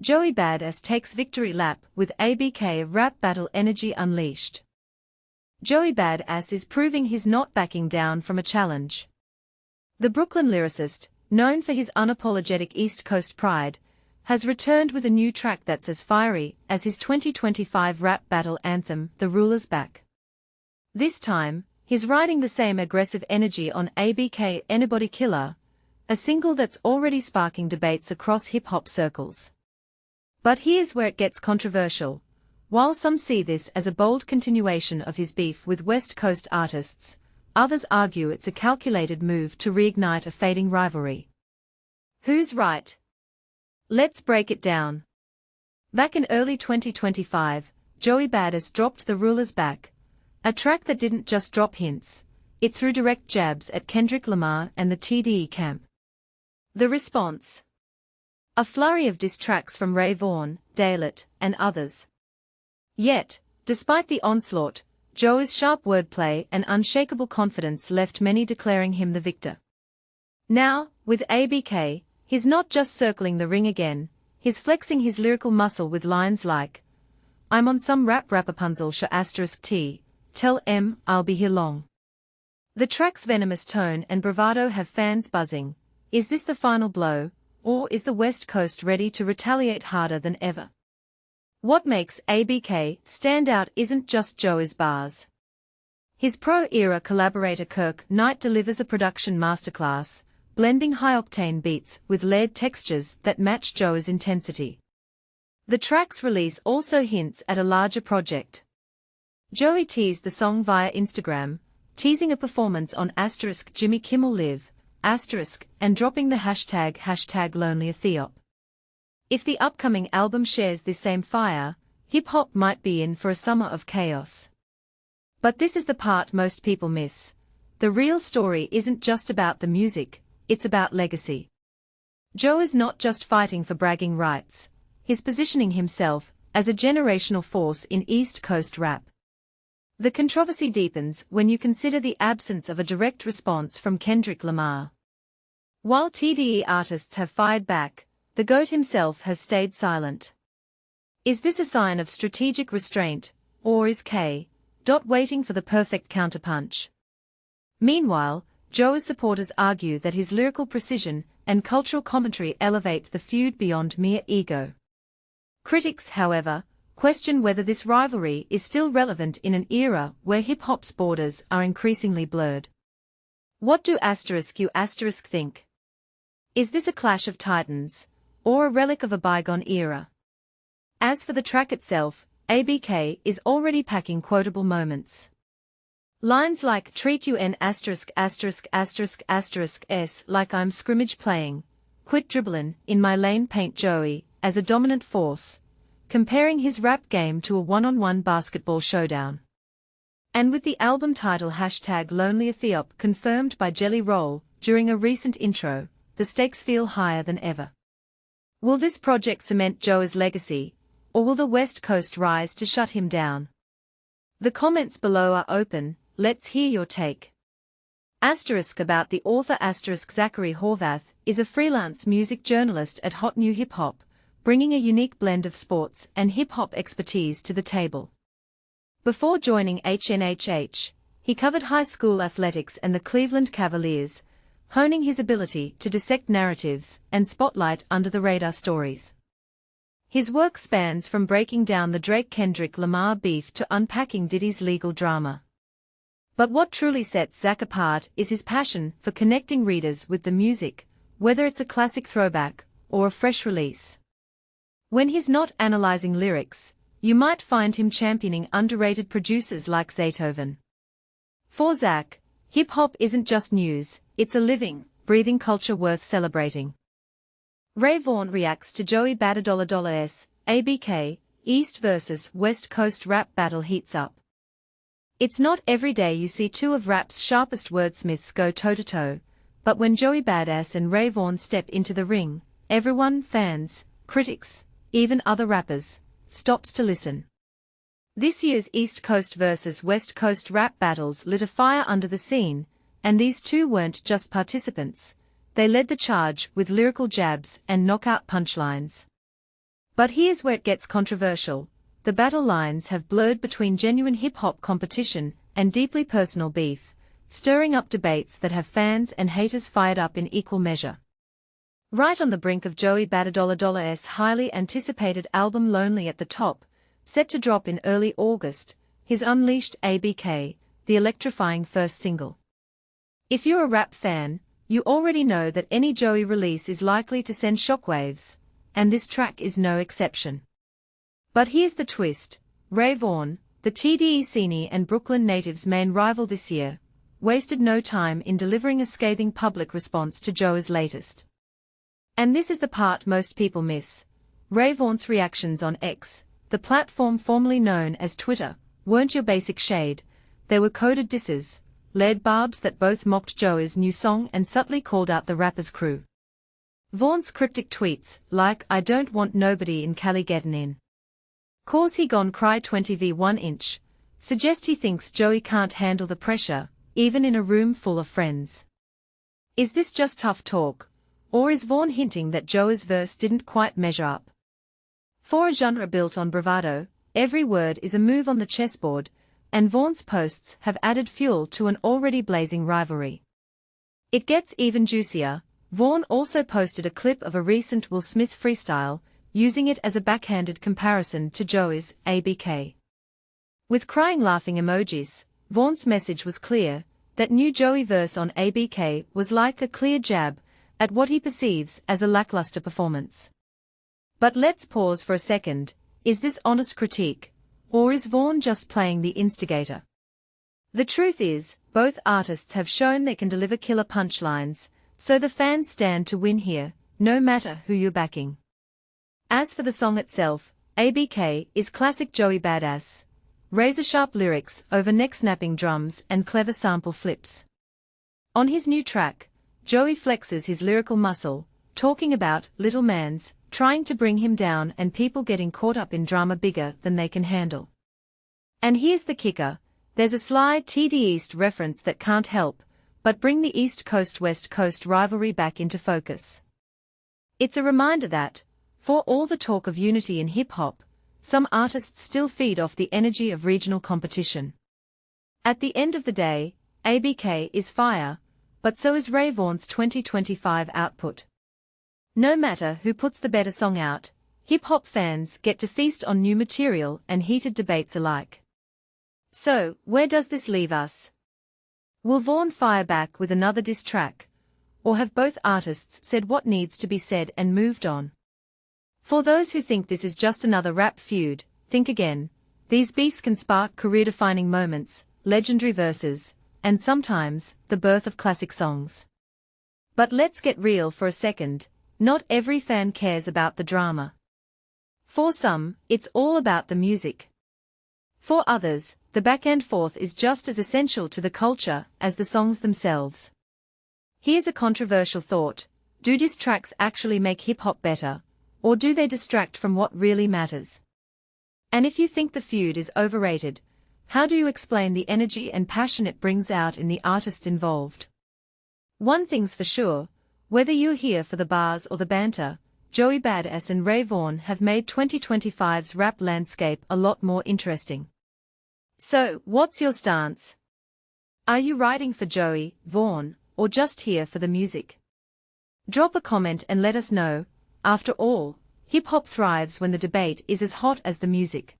Joey Badass takes victory lap with ABK rap battle energy unleashed. Joey Badass is proving he's not backing down from a challenge. The Brooklyn lyricist, known for his unapologetic East Coast pride, has returned with a new track that's as fiery as his 2025 rap battle anthem, The Ruler's Back. This time, he's riding the same aggressive energy on ABK Anybody Killer, a single that's already sparking debates across hip-hop circles. But here's where it gets controversial. While some see this as a bold continuation of his beef with West Coast artists, others argue it's a calculated move to reignite a fading rivalry. Who's right? Let's break it down. Back in early 2025, Joey Badass dropped The Ruler's Back, a track that didn't just drop hints, it threw direct jabs at Kendrick Lamar and the TDE camp. The response? A flurry of diss tracks from Ray Vaughn, Daylit, and others. Yet, despite the onslaught, Joey's sharp wordplay and unshakable confidence left many declaring him the victor. Now, with ABK, he's not just circling the ring again, he's flexing his lyrical muscle with lines like, "I'm on some rap Rapunzel *T, tell M I'll be here long." The track's venomous tone and bravado have fans buzzing. Is this the final blow, or is the West Coast ready to retaliate harder than ever? What makes ABK stand out isn't just Joey's bars. His pro-era collaborator Kirk Knight delivers a production masterclass, blending high-octane beats with layered textures that match Joey's intensity. The track's release also hints at a larger project. Joey teased the song via Instagram, teasing a performance on *Jimmy Kimmel Live, and dropping the hashtag #LonelyEthiop. If the upcoming album shares this same fire, hip-hop might be in for a summer of chaos. But this is the part most people miss. The real story isn't just about the music, it's about legacy. Joe is not just fighting for bragging rights, he's positioning himself as a generational force in East Coast rap. The controversy deepens when you consider the absence of a direct response from Kendrick Lamar. While TDE artists have fired back, the GOAT himself has stayed silent. Is this a sign of strategic restraint, or is K. waiting for the perfect counterpunch? Meanwhile, Joe's supporters argue that his lyrical precision and cultural commentary elevate the feud beyond mere ego. Critics, however, question whether this rivalry is still relevant in an era where hip-hop's borders are increasingly blurred. What do *you think? Is this a clash of titans, or a relic of a bygone era? As for the track itself, ABK is already packing quotable moments. Lines like "treat you n***************** like I'm scrimmage playing, quit dribblin', in my lane paint Joey as a dominant force, comparing his rap game to a one-on-one basketball showdown. And with the album title #LonelyEthiop confirmed by Jelly Roll during a recent intro, the stakes feel higher than ever. Will this project cement Joey's legacy, or will the West Coast rise to shut him down? The comments below are open, let's hear your take. About the author Zachary Horvath is a freelance music journalist at Hot New Hip Hop, bringing a unique blend of sports and hip-hop expertise to the table. Before joining HNHH, he covered high school athletics and the Cleveland Cavaliers, honing his ability to dissect narratives and spotlight under-the-radar stories. His work spans from breaking down the Drake-Kendrick Lamar beef to unpacking Diddy's legal drama. But what truly sets Zach apart is his passion for connecting readers with the music, whether it's a classic throwback or a fresh release. When he's not analyzing lyrics, you might find him championing underrated producers like Zaytoven. For Zach, hip-hop isn't just news, it's a living, breathing culture worth celebrating. Ray Vaughn reacts to Joey Bada ABK, East vs West Coast rap battle heats up. It's not every day you see two of rap's sharpest wordsmiths go toe-to-toe, but when Joey Badass and Ray Vaughn step into the ring, everyone, fans, critics, even other rappers, stops to listen. This year's East Coast vs West Coast rap battles lit a fire under the scene, and these two weren't just participants, they led the charge with lyrical jabs and knockout punchlines. But here's where it gets controversial. The battle lines have blurred between genuine hip-hop competition and deeply personal beef, stirring up debates that have fans and haters fired up in equal measure. Right on the brink of Joey Bada's highly anticipated album Lonely at the Top, set to drop in early August, he's unleashed ABK, the electrifying first single. If you're a rap fan, you already know that any Joey release is likely to send shockwaves, and this track is no exception. But here's the twist: Ray Vaughn, the TDE scene and Brooklyn native's main rival this year, wasted no time in delivering a scathing public response to Joey's latest. And this is the part most people miss. Ray Vaughn's reactions on X, the platform formerly known as Twitter, weren't your basic shade. They were coded disses, layered barbs that both mocked Joey's new song and subtly called out the rapper's crew. Vaughn's cryptic tweets, like "I don't want nobody in Cali gettin' in. Cause he gon' cry 20v1 inch," suggest he thinks Joey can't handle the pressure, even in a room full of friends. Is this just tough talk? Or is Vaughn hinting that Joey's verse didn't quite measure up? For a genre built on bravado, every word is a move on the chessboard, and Vaughn's posts have added fuel to an already blazing rivalry. It gets even juicier. Vaughn also posted a clip of a recent Will Smith freestyle, using it as a backhanded comparison to Joey's ABK. With crying laughing emojis, Vaughn's message was clear: that new Joey verse on ABK was like a clear jab at what he perceives as a lackluster performance. But let's pause for a second. Is this honest critique, or is Vaughn just playing the instigator? The truth is, both artists have shown they can deliver killer punchlines, so the fans stand to win here, no matter who you're backing. As for the song itself, ABK is classic Joey Badass. Razor-sharp lyrics over neck-snapping drums and clever sample flips. On his new track, Joey flexes his lyrical muscle, talking about little mans trying to bring him down and people getting caught up in drama bigger than they can handle. And here's the kicker: there's a sly TD East reference that can't help but bring the East Coast-West Coast rivalry back into focus. It's a reminder that, for all the talk of unity in hip-hop, some artists still feed off the energy of regional competition. At the end of the day, ABK is fire, but so is Ray Vaughn's 2025 output. No matter who puts the better song out, hip-hop fans get to feast on new material and heated debates alike. So, where does this leave us? Will Vaughn fire back with another diss track? Or have both artists said what needs to be said and moved on? For those who think this is just another rap feud, think again. These beefs can spark career-defining moments, legendary verses, and sometimes, the birth of classic songs. But let's get real for a second. Not every fan cares about the drama. For some, it's all about the music. For others, the back and forth is just as essential to the culture as the songs themselves. Here's a controversial thought: do diss tracks actually make hip-hop better, or do they distract from what really matters? And if you think the feud is overrated, how do you explain the energy and passion it brings out in the artists involved? One thing's for sure: whether you're here for the bars or the banter, Joey Badass and Ray Vaughn have made 2025's rap landscape a lot more interesting. So, what's your stance? Are you riding for Joey, Vaughn, or just here for the music? Drop a comment and let us know. After all, hip-hop thrives when the debate is as hot as the music.